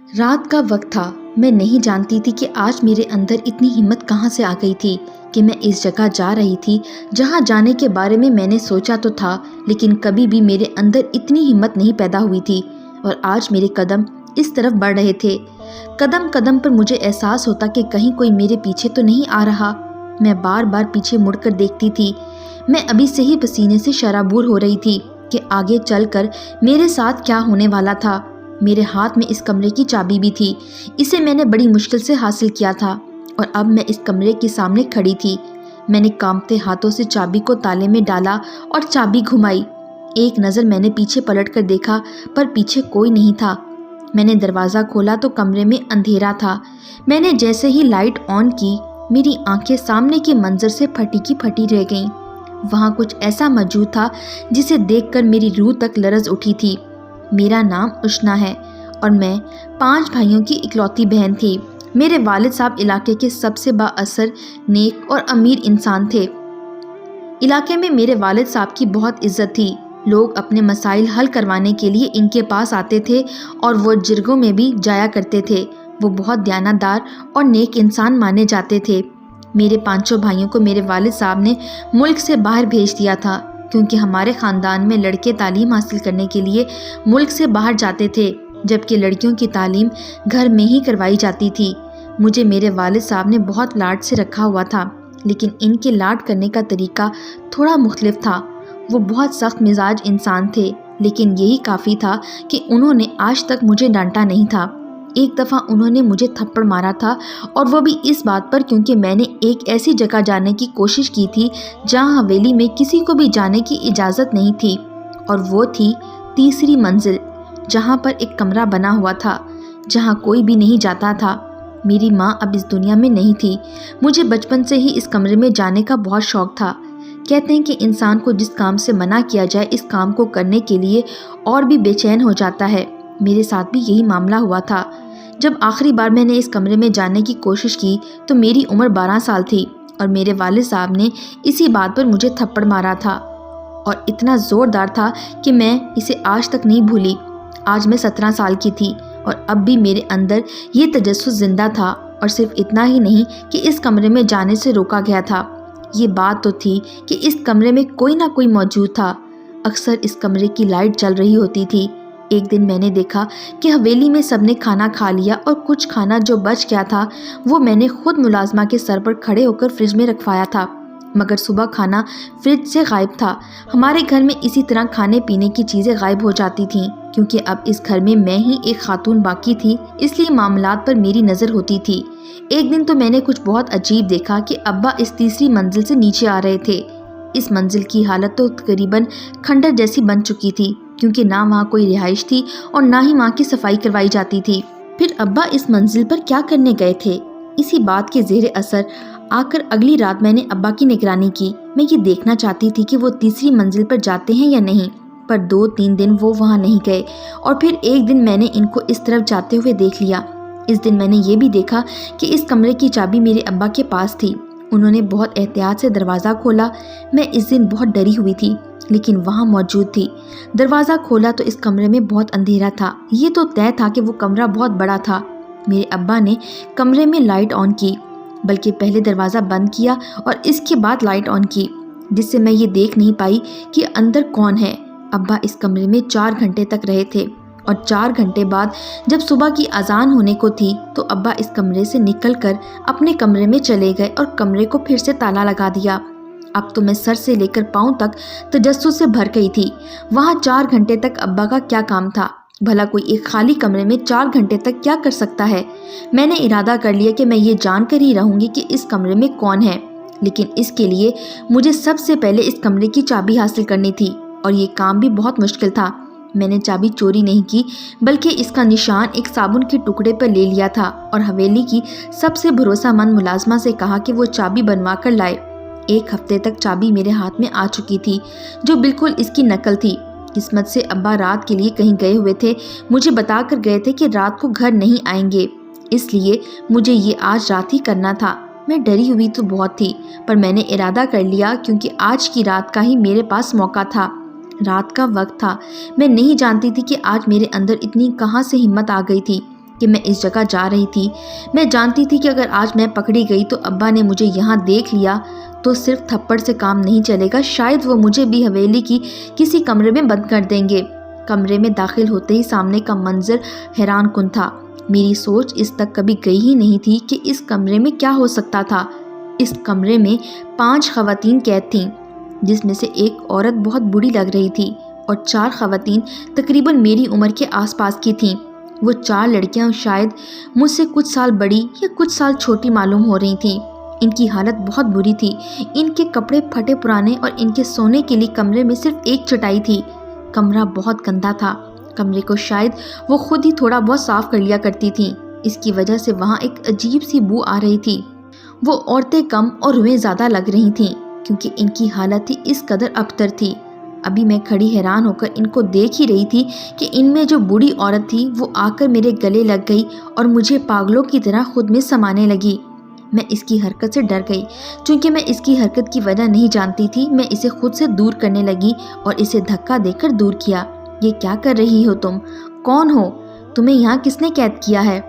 رات کا وقت تھا۔ میں نہیں جانتی تھی کہ آج میرے اندر اتنی ہمت کہاں سے آ گئی تھی کہ میں اس جگہ جا رہی تھی جہاں جانے کے بارے میں نے سوچا تو تھا، لیکن کبھی بھی میرے اندر اتنی ہمت نہیں پیدا ہوئی تھی۔ اور آج میرے قدم اس طرف بڑھ رہے تھے۔ قدم قدم پر مجھے احساس ہوتا کہ کہیں کوئی میرے پیچھے تو نہیں آ رہا۔ میں بار بار پیچھے مڑ کر دیکھتی تھی۔ میں ابھی سے ہی پسینے سے شرابور ہو رہی تھی کہ آگے چل کر میرے ساتھ کیا ہونے والا تھا۔ میرے ہاتھ میں اس کمرے کی چابی بھی تھی۔ اسے میں نے بڑی مشکل سے حاصل کیا تھا اور اب میں اس کمرے کے سامنے کھڑی تھی۔ میں نے کانپتے ہاتھوں سے چابی کو تالے میں ڈالا اور چابی گھمائی۔ ایک نظر میں نے پیچھے پلٹ کر دیکھا پر پیچھے کوئی نہیں تھا۔ میں نے دروازہ کھولا تو کمرے میں اندھیرا تھا۔ میں نے جیسے ہی لائٹ آن کی، میری آنکھیں سامنے کے منظر سے پھٹی کی پھٹی رہ گئیں۔ وہاں کچھ ایسا موجود تھا جسے دیکھ کر میری روح تک لرز اٹھی تھی۔ میرا نام اشنا ہے اور میں 5 بھائیوں کی اکلوتی بہن تھی۔ میرے والد صاحب علاقے کے سب سے با اثر، نیک اور امیر انسان تھے۔ علاقے میں میرے والد صاحب کی بہت عزت تھی۔ لوگ اپنے مسائل حل کروانے کے لیے ان کے پاس آتے تھے اور وہ جرگوں میں بھی جایا کرتے تھے۔ وہ بہت دیانتدار اور نیک انسان مانے جاتے تھے۔ میرے 5 بھائیوں کو میرے والد صاحب نے ملک سے باہر بھیج دیا تھا کیونکہ ہمارے خاندان میں لڑکے تعلیم حاصل کرنے کے لیے ملک سے باہر جاتے تھے، جبکہ لڑکیوں کی تعلیم گھر میں ہی کروائی جاتی تھی۔ مجھے میرے والد صاحب نے بہت لاڈ سے رکھا ہوا تھا، لیکن ان کے لاڈ کرنے کا طریقہ تھوڑا مختلف تھا۔ وہ بہت سخت مزاج انسان تھے، لیکن یہی کافی تھا کہ انہوں نے آج تک مجھے ڈانٹا نہیں تھا۔ ایک دفعہ انہوں نے مجھے تھپڑ مارا تھا اور وہ بھی اس بات پر کیونکہ میں نے ایک ایسی جگہ جانے کی کوشش کی تھی جہاں حویلی میں کسی کو بھی جانے کی اجازت نہیں تھی، اور وہ تھی 3ری منزل، جہاں پر ایک کمرہ بنا ہوا تھا جہاں کوئی بھی نہیں جاتا تھا۔ میری ماں اب اس دنیا میں نہیں تھی۔ مجھے بچپن سے ہی اس کمرے میں جانے کا بہت شوق تھا۔ کہتے ہیں کہ انسان کو جس کام سے منع کیا جائے اس کام کو کرنے کے لیے اور بھی بے چین ہو جاتا ہے۔ میرے ساتھ بھی یہی معاملہ ہوا تھا۔ جب آخری بار میں نے اس کمرے میں جانے کی کوشش کی تو میری عمر 12 سال تھی اور میرے والد صاحب نے اسی بات پر مجھے تھپڑ مارا تھا، اور اتنا زوردار تھا کہ میں اسے آج تک نہیں بھولی۔ آج میں 17 سال کی تھی اور اب بھی میرے اندر یہ تجسس زندہ تھا، اور صرف اتنا ہی نہیں کہ اس کمرے میں جانے سے روکا گیا تھا، یہ بات تو تھی کہ اس کمرے میں کوئی نہ کوئی موجود تھا۔ اکثر اس کمرے کی لائٹ جل رہی ہوتی تھی۔ ایک دن میں نے دیکھا کہ حویلی میں سب نے کھانا کھا لیا اور کچھ کھانا جو بچ گیا تھا وہ میں نے خود ملازمہ کے سر پر کھڑے ہو کر فریج میں رکھوایا تھا، مگر صبح کھانا فریج سے غائب تھا۔ ہمارے گھر میں اسی طرح کھانے پینے کی چیزیں غائب ہو جاتی تھیں کیونکہ اب اس گھر میں ہی ایک خاتون باقی تھی، اس لیے معاملات پر میری نظر ہوتی تھی۔ ایک دن تو میں نے کچھ بہت عجیب دیکھا کہ ابا اس 3ری منزل سے نیچے آ رہے تھے۔ اس منزل کی حالت تو تقریباً کھنڈر جیسی بن چکی تھی کیونکہ نہ وہاں کوئی رہائش تھی اور نہ ہی وہاں کی صفائی کروائی جاتی تھی۔ پھر ابا اس منزل پر کیا کرنے گئے تھے؟ اسی بات کے زیر اثر آ کر اگلی رات میں نے ابا کی نگرانی کی۔ میں یہ دیکھنا چاہتی تھی کہ وہ 3ری منزل پر جاتے ہیں یا نہیں، پر 2-3 دن وہ وہاں نہیں گئے، اور پھر ایک دن میں نے ان کو اس طرف جاتے ہوئے دیکھ لیا۔ اس دن میں نے یہ بھی دیکھا کہ اس کمرے کی چابی میرے ابا کے پاس تھی۔ انہوں نے بہت احتیاط سے دروازہ کھولا۔ میں اس دن بہت ڈری ہوئی تھی لیکن وہاں موجود تھی۔ دروازہ کھولا تو اس کمرے میں بہت اندھیرا تھا۔ یہ تو طے تھا کہ وہ کمرہ بہت بڑا تھا۔ میرے ابا نے کمرے میں لائٹ آن کی، بلکہ پہلے دروازہ بند کیا اور اس کے بعد لائٹ آن کی، جس سے میں یہ دیکھ نہیں پائی کہ اندر کون ہے۔ ابا اس کمرے میں 4 گھنٹے تک رہے تھے، اور 4 گھنٹے بعد جب صبح کی اذان ہونے کو تھی تو ابا اس کمرے سے نکل کر اپنے کمرے میں چلے گئے اور کمرے کو پھر سے تالا لگا دیا۔ اب تو میں سر سے لے کر پاؤں تک تجسس سے بھر گئی تھی۔ وہاں 4 گھنٹے تک ابا کا کیا کام تھا؟ بھلا کوئی ایک خالی کمرے میں 4 گھنٹے تک کیا کر سکتا ہے؟ میں نے ارادہ کر لیا کہ میں یہ جان کر ہی رہوں گی کہ اس کمرے میں کون ہے، لیکن اس کے لیے مجھے سب سے پہلے اس کمرے کی چابی حاصل کرنی تھی، اور یہ کام بھی بہت مشکل تھا۔ میں نے چابی چوری نہیں کی بلکہ اس کا نشان ایک صابن کے ٹکڑے پر لے لیا تھا اور حویلی کی سب سے بھروسہ مند ملازمہ سے کہا کہ وہ چابی بنوا کر لائے۔ 1 ہفتے تک چابی میرے ہاتھ میں آ چکی تھی جو بالکل اس کی نقل تھی۔ قسمت سے ابا رات کے لیے کہیں گئے ہوئے تھے، مجھے بتا کر گئے تھے کہ رات کو گھر نہیں آئیں گے، اس لیے مجھے یہ آج رات ہی کرنا تھا۔ میں ڈری ہوئی تو بہت تھی، پر میں نے ارادہ کر لیا کیونکہ آج کی رات کا ہی میرے پاس موقع تھا۔ رات کا وقت تھا۔ میں نہیں جانتی تھی کہ آج میرے اندر اتنی کہاں سے ہمت آ گئی تھی کہ میں اس جگہ جا رہی تھی۔ میں جانتی تھی کہ اگر آج میں پکڑی گئی تو ابا نے مجھے یہاں دیکھ لیا تو صرف تھپڑ سے کام نہیں چلے گا، شاید وہ مجھے بھی حویلی کی کسی کمرے میں بند کر دیں گے۔ کمرے میں داخل ہوتے ہی سامنے کا منظر حیران کن تھا۔ میری سوچ اس تک کبھی گئی ہی نہیں تھی کہ اس کمرے میں کیا ہو سکتا تھا۔ اس کمرے میں 5 خواتین قید تھیں، جس میں سے ایک عورت بہت بوڑھی لگ رہی تھی اور 4 خواتین تقریباً میری عمر کے آس پاس کی تھیں۔ وہ 4 لڑکیاں شاید مجھ سے کچھ سال بڑی یا کچھ سال چھوٹی معلوم ہو رہی تھیں۔ ان کی حالت بہت بری تھی۔ ان کے کپڑے پھٹے پرانے اور ان کے سونے کے لیے کمرے میں صرف ایک چٹائی تھی۔ کمرہ بہت گندا تھا۔ کمرے کو شاید وہ خود ہی تھوڑا بہت صاف کر لیا کرتی تھیں، اس کی وجہ سے وہاں ایک عجیب سی بو آ رہی تھی۔ وہ عورتیں کم اور روئیں زیادہ لگ رہی تھیں کیونکہ ان کی حالت ہی اس قدر ابتر تھی۔ ابھی میں کھڑی حیران ہو کر ان کو دیکھ ہی رہی تھی کہ ان میں جو بوڑھی عورت تھی وہ آ کر میرے گلے لگ گئی اور مجھے پاگلوں کی طرح خود میں سمانے لگی۔ میں اس کی حرکت سے ڈر گئی۔ چونکہ میں اس کی حرکت کی وجہ نہیں جانتی تھی، میں اسے خود سے دور کرنے لگی اور اسے دھکا دے کر دور کیا۔ یہ کیا کر رہی ہو تم؟ کون ہو؟ تمہیں یہاں کس نے قید کیا ہے؟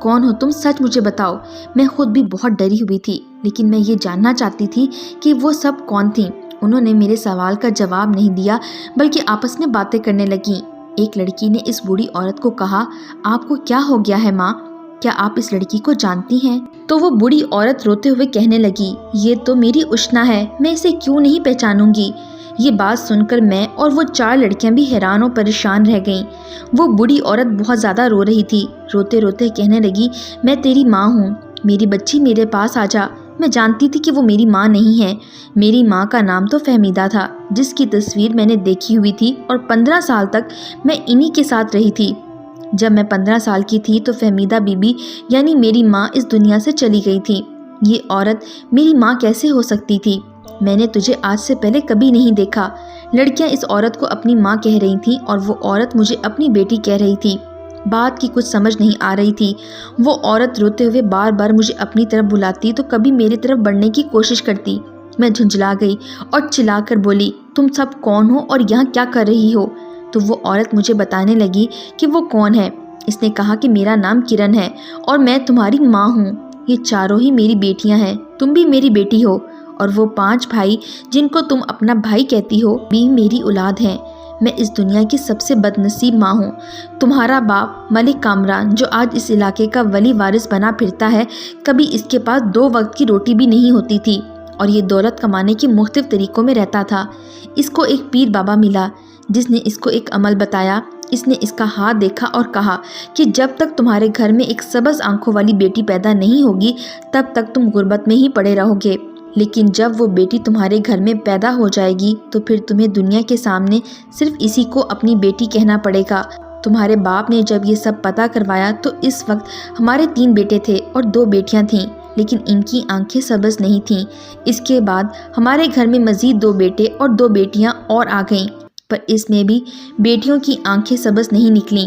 کون ہو تم؟ سچ مجھے بتاؤ۔ میں خود بھی بہت ڈری ہوئی تھی، لیکن میں یہ جاننا چاہتی تھی کہ وہ سب کون تھیں۔ انہوں نے میرے سوال کا جواب نہیں دیا بلکہ آپس میں باتیں کرنے لگیں۔ ایک لڑکی نے اس بوڑھی عورت کو کہا، آپ کو کیا ہو گیا ہے ماں؟ کیا آپ اس لڑکی کو جانتی ہیں؟ تو وہ بوڑھی عورت روتے ہوئے کہنے لگی، یہ تو میری اشنا ہے، میں اسے کیوں نہیں پہچانوں گی؟ یہ بات سن کر میں اور وہ 4 لڑکیاں بھی حیران و پریشان رہ گئیں۔ وہ بوڑھی عورت بہت زیادہ رو رہی تھی۔ روتے روتے کہنے لگی، میں تیری ماں ہوں، میری بچی میرے پاس آ جا۔ میں جانتی تھی کہ وہ میری ماں نہیں ہے۔ میری ماں کا نام تو فہمیدہ تھا، جس کی تصویر میں نے دیکھی ہوئی تھی اور 15 سال تک میں انہی کے ساتھ رہی تھی۔ جب میں 15 سال کی تھی تو فہمیدہ بی بی یعنی میری ماں اس دنیا سے چلی گئی تھی۔ یہ عورت میری ماں کیسے ہو سکتی تھی؟ میں نے تجھے آج سے پہلے کبھی نہیں دیکھا۔ لڑکیاں اس عورت کو اپنی ماں کہہ رہی تھیں اور وہ عورت مجھے اپنی بیٹی کہہ رہی تھی۔ بات کی کچھ سمجھ نہیں آ رہی تھی۔ وہ عورت روتے ہوئے بار بار مجھے اپنی طرف بلاتی تو کبھی میری طرف بڑھنے کی کوشش کرتی۔ میں جھنجھلا گئی اور چلا کر بولی، تم سب کون ہو اور یہاں کیا کر رہی ہو؟ تو وہ عورت مجھے بتانے لگی کہ وہ کون ہے۔ اس نے کہا کہ میرا نام کرن ہے اور میں تمہاری ماں ہوں۔ یہ چاروں ہی میری بیٹیاں ہیں، تم بھی میری بیٹی ہو، اور وہ 5 بھائی جن کو تم اپنا بھائی کہتی ہو بھی میری اولاد ہیں۔ میں اس دنیا کی سب سے بد نصیب ماں ہوں۔ تمہارا باپ ملک کامران جو آج اس علاقے کا ولی وارث بنا پھرتا ہے، کبھی اس کے پاس 2 وقت کی روٹی بھی نہیں ہوتی تھی اور یہ دولت کمانے کے مختلف طریقوں میں رہتا تھا۔ اس کو ایک پیر بابا ملا جس نے اس کو ایک عمل بتایا۔ اس نے اس کا ہاتھ دیکھا اور کہا کہ جب تک تمہارے گھر میں ایک سبز آنکھوں والی بیٹی پیدا نہیں ہوگی تب تک تم غربت میں ہی پڑے رہو گے، لیکن جب وہ بیٹی تمہارے گھر میں پیدا ہو جائے گی تو پھر تمہیں دنیا کے سامنے صرف اسی کو اپنی بیٹی کہنا پڑے گا۔ تمہارے باپ نے جب یہ سب پتہ کروایا تو اس وقت ہمارے 3 بیٹے تھے اور 2 بیٹیاں تھیں، لیکن ان کی آنکھیں سبز نہیں تھیں۔ اس کے بعد ہمارے گھر میں مزید 2 بیٹے اور 2 بیٹیاں اور آ گئیں، پر اس میں بھی بیٹیوں کی آنکھیں سبز نہیں نکلیں۔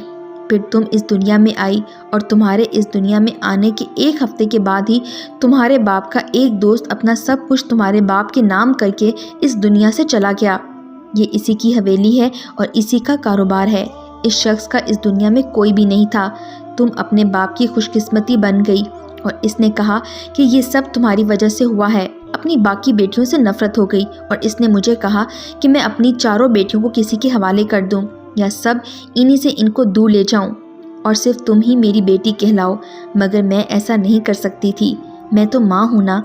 پھر تم اس دنیا میں آئی اور تمہارے اس دنیا میں آنے کے 1 ہفتے کے بعد ہی تمہارے باپ کا ایک دوست اپنا سب کچھ تمہارے باپ کے نام کر کے اس دنیا سے چلا گیا۔ یہ اسی کی حویلی ہے اور اسی کا کاروبار ہے۔ اس شخص کا اس دنیا میں کوئی بھی نہیں تھا۔ تم اپنے باپ کی خوش قسمتی بن گئی اور اس نے کہا کہ یہ سب تمہاری وجہ سے ہوا ہے۔ اپنی باقی بیٹیوں سے نفرت ہو گئی اور اس نے مجھے کہا کہ میں اپنی 4 بیٹیوں کو کسی کے حوالے کر دوں یا سب انہی سے ان کو دور لے جاؤں اور صرف تم ہی میری بیٹی کہلاؤ، مگر میں ایسا نہیں کر سکتی تھی۔ میں تو ماں ہوں نا،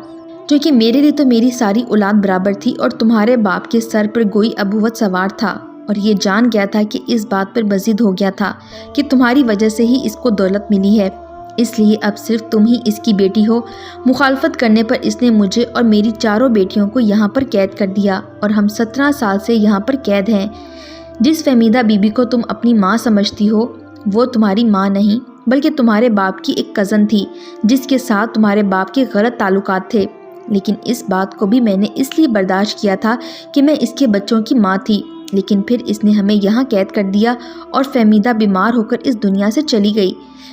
کیونکہ میرے لیے تو میری ساری اولاد برابر تھی اور تمہارے باپ کے سر پر گوئی ابوت سوار تھا اور یہ جان گیا تھا کہ اس بات پر مزید ہو گیا تھا کہ تمہاری وجہ سے ہی اس کو دولت ملی ہے، اس لیے اب صرف تم ہی اس کی بیٹی ہو۔ مخالفت کرنے پر اس نے مجھے اور میری 4 بیٹیوں کو یہاں پر قید کر دیا اور ہم 17 سال سے یہاں پر قید ہیں۔ جس فہمیدہ بی بی کو تم اپنی ماں سمجھتی ہو وہ تمہاری ماں نہیں بلکہ تمہارے باپ کی ایک کزن تھی جس کے ساتھ تمہارے باپ کے غلط تعلقات تھے، لیکن اس بات کو بھی میں نے اس لیے برداشت کیا تھا کہ میں اس کے بچوں کی ماں تھی، لیکن پھر اس نے ہمیں یہاں قید کر دیا اور فہمیدہ بیمار ہو کر اس دنیا سے چلی گئی۔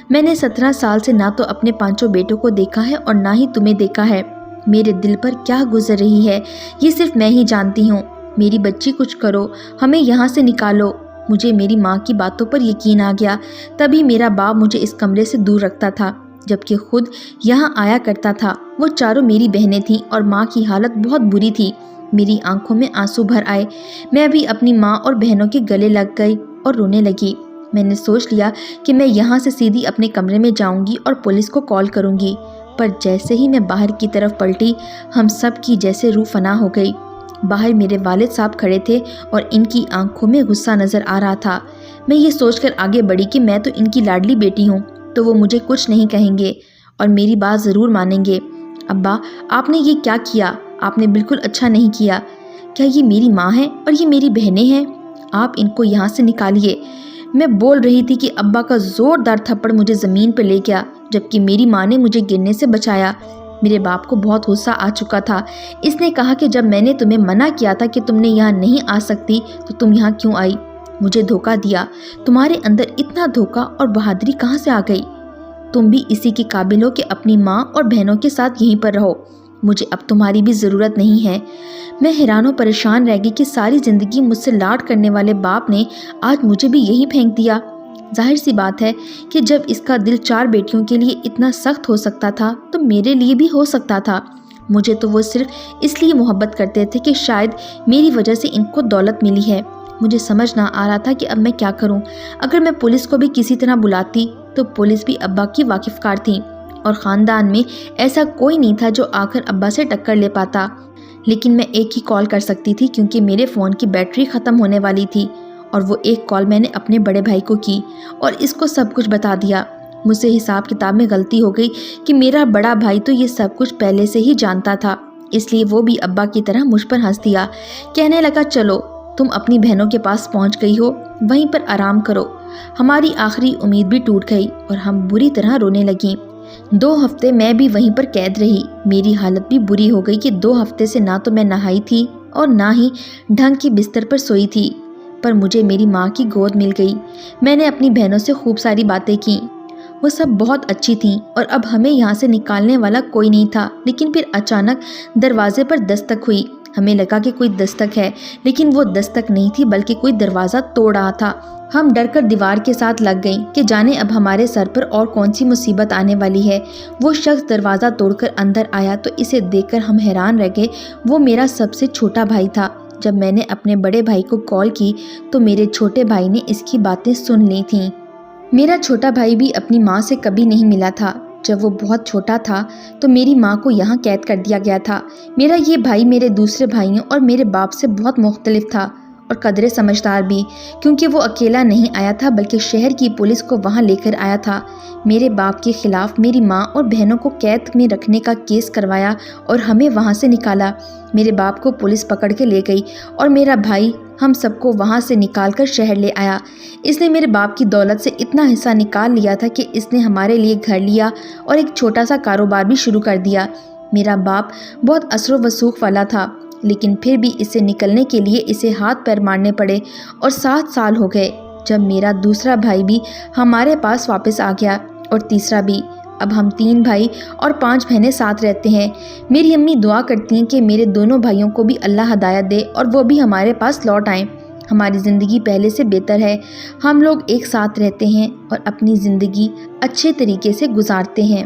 میں نے 17 سال سے نہ تو اپنے 5 بیٹوں کو دیکھا ہے اور نہ ہی تمہیں دیکھا ہے۔ میرے دل پر کیا گزر رہی ہے یہ صرف میں ہی جانتی ہوں۔ میری بچی کچھ کرو، ہمیں یہاں سے نکالو۔ مجھے میری ماں کی باتوں پر یقین آ گیا۔ تبھی میرا باپ مجھے اس کمرے سے دور رکھتا تھا جبکہ خود یہاں آیا کرتا تھا۔ وہ چاروں میری بہنیں تھیں اور ماں کی حالت بہت بری تھی۔ میری آنکھوں میں آنسو بھر آئے۔ میں بھی اپنی ماں اور بہنوں کے گلے لگ گئی اور رونے لگی۔ میں نے سوچ لیا کہ میں یہاں سے سیدھی اپنے کمرے میں جاؤں گی اور پولیس کو کال کروں گی، پر جیسے ہی میں باہر کی طرف پلٹی ہم سب کی جیسے روح فنا ہو گئی۔ باہر میرے والد صاحب کھڑے تھے اور ان کی آنکھوں میں غصہ نظر آ رہا تھا۔ میں یہ سوچ کر آگے بڑھی کہ میں تو ان کی لاڈلی بیٹی ہوں تو وہ مجھے کچھ نہیں کہیں گے اور میری بات ضرور مانیں گے۔ ابا، آپ نے یہ کیا کیا؟ آپ نے بالکل اچھا نہیں کیا۔ کیا یہ میری ماں ہے اور یہ میری بہنیں ہیں؟ آپ ان کو یہاں سے نکالیے۔ میں بول رہی تھی کہ ابا کا زوردار تھپڑ مجھے زمین پہ لے گیا جبکہ میری ماں نے مجھے گرنے سے بچایا۔ میرے باپ کو بہت غصہ آ چکا تھا۔ اس نے کہا کہ جب میں نے تمہیں منع کیا تھا کہ تم نے یہاں نہیں آ سکتی تو تم یہاں کیوں آئی؟ مجھے دھوکہ دیا۔ تمہارے اندر اتنا دھوکہ اور بہادری کہاں سے آ گئی؟ تم بھی اسی کے قابل ہو کہ اپنی ماں اور بہنوں کے ساتھ یہیں پر رہو۔ مجھے اب تمہاری بھی ضرورت نہیں ہے۔ میں حیران و پریشان رہ گئی کہ ساری زندگی مجھ سے لاڈ کرنے والے باپ نے آج مجھے بھی یہی پھینک دیا۔ ظاہر سی بات ہے کہ جب اس کا دل 4 بیٹیوں کے لیے اتنا سخت ہو سکتا تھا تو میرے لیے بھی ہو سکتا تھا۔ مجھے تو وہ صرف اس لیے محبت کرتے تھے کہ شاید میری وجہ سے ان کو دولت ملی ہے۔ مجھے سمجھ نہ آ رہا تھا کہ اب میں کیا کروں۔ اگر میں پولیس کو بھی کسی طرح بلاتی تو پولیس بھی ابا کی واقف کار تھی اور خاندان میں ایسا کوئی نہیں تھا جو آ کر ابا سے ٹکر لے پاتا۔ لیکن میں ایک ہی کال کر سکتی تھی کیونکہ میرے فون کی بیٹری ختم ہونے والی تھی، اور وہ ایک کال میں نے اپنے بڑے بھائی کو کی اور اس کو سب کچھ بتا دیا۔ مجھ سے حساب کتاب میں غلطی ہو گئی کہ میرا بڑا بھائی تو یہ سب کچھ پہلے سے ہی جانتا تھا، اس لیے وہ بھی ابا کی طرح مجھ پر ہنس دیا۔ کہنے لگا، چلو تم اپنی بہنوں کے پاس پہنچ گئی ہو، وہیں پر آرام کرو۔ ہماری آخری امید بھی ٹوٹ گئی اور ہم بری طرح رونے لگیں۔ 2 ہفتے میں بھی وہیں پر قید رہی۔ میری حالت بھی بری ہو گئی کہ 2 ہفتے سے نہ تو میں نہائی تھی اور نہ ہی ڈھنگ کی بستر پر سوئی تھی۔ پر مجھے میری ماں کی گود مل گئی۔ میں نے اپنی بہنوں سے خوب ساری باتیں کیں۔ وہ سب بہت اچھی تھیں اور اب ہمیں یہاں سے نکالنے والا کوئی نہیں تھا۔ لیکن پھر اچانک دروازے پر دستک ہوئی۔ ہمیں لگا کہ کوئی دستک ہے، لیکن وہ دستک نہیں تھی بلکہ کوئی دروازہ توڑ رہا تھا۔ ہم ڈر کر دیوار کے ساتھ لگ گئیں کہ جانے اب ہمارے سر پر اور کون سی مصیبت آنے والی ہے۔ وہ شخص دروازہ توڑ کر اندر آیا تو اسے دیکھ کر ہم حیران رہ گئے۔ وہ میرا سب سے چھوٹا بھائی تھا۔ جب میں نے اپنے بڑے بھائی کو کال کی تو میرے چھوٹے بھائی نے اس کی باتیں سن لی تھیں۔ میرا چھوٹا بھائی بھی اپنی ماں سے کبھی نہیں ملا تھا۔ جب وہ بہت چھوٹا تھا تو میری ماں کو یہاں قید کر دیا گیا تھا۔ میرا یہ بھائی میرے دوسرے بھائیوں اور میرے باپ سے بہت مختلف تھا اور قدرے سمجھدار بھی، کیونکہ وہ اکیلا نہیں آیا تھا بلکہ شہر کی پولیس کو وہاں لے کر آیا تھا۔ میرے باپ کے خلاف میری ماں اور بہنوں کو قید میں رکھنے کا کیس کروایا اور ہمیں وہاں سے نکالا۔ میرے باپ کو پولیس پکڑ کے لے گئی اور میرا بھائی ہم سب کو وہاں سے نکال کر شہر لے آیا۔ اس نے میرے باپ کی دولت سے اتنا حصہ نکال لیا تھا کہ اس نے ہمارے لیے گھر لیا اور ایک چھوٹا سا کاروبار بھی شروع کر دیا۔ میرا باپ بہت اثر و وثوق والا تھا، لیکن پھر بھی اسے نکلنے کے لیے اسے ہاتھ پیر مارنے پڑے اور 7 سال ہو گئے جب میرا دوسرا بھائی بھی ہمارے پاس واپس آ گیا اور تیسرا بھی۔ اب ہم 3 بھائی اور 5 بہنیں ساتھ رہتے ہیں۔ میری امی دعا کرتی ہیں کہ میرے دونوں بھائیوں کو بھی اللہ ہدایت دے اور وہ بھی ہمارے پاس لوٹ آئیں۔ ہماری زندگی پہلے سے بہتر ہے۔ ہم لوگ ایک ساتھ رہتے ہیں اور اپنی زندگی اچھے طریقے سے گزارتے ہیں۔